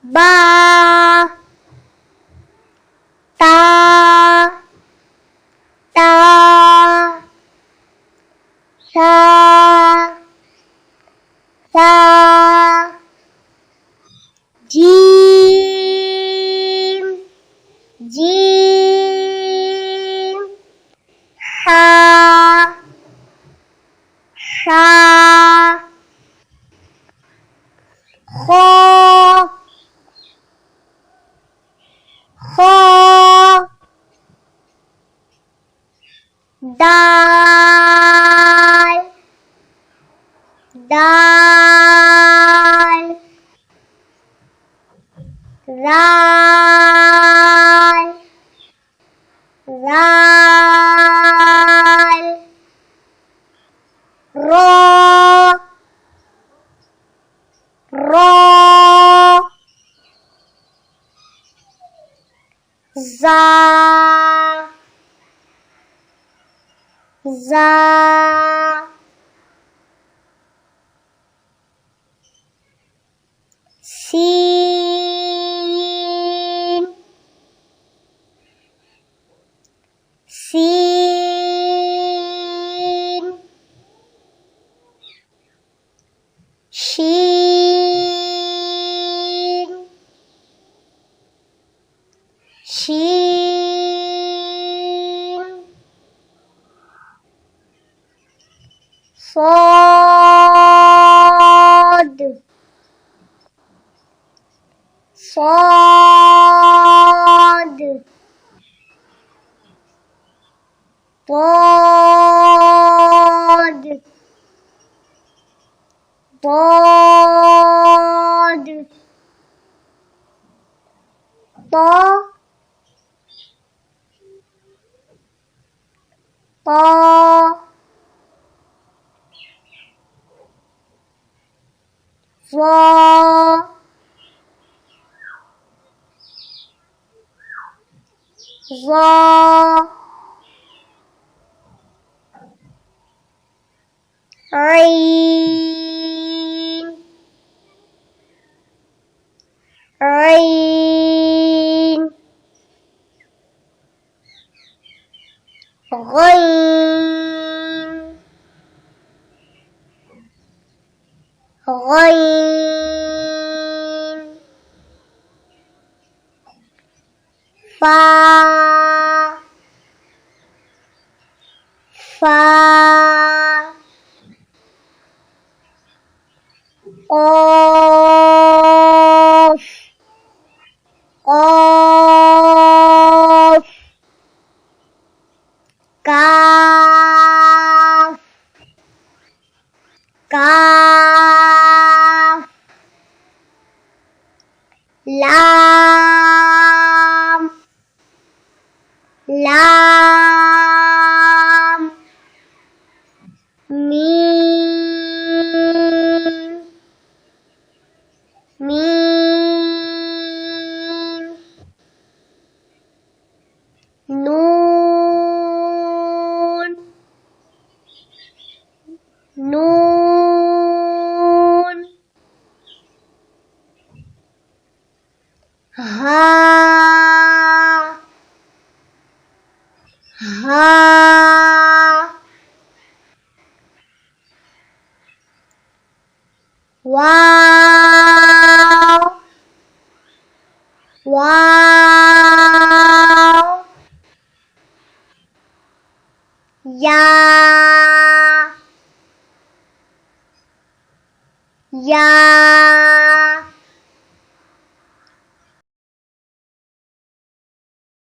با تا تا ثا ثا جيم جيم حا حا خا خا دال دال ذال ذال را را زا زا سين سين شين شين صاد صاد ضاد ضاد طا طا ظا ظا عين عين غين غين فا فا قاف قاف كاف كاف لام لام ميم ميم نون نون ها ها واو واو يا يا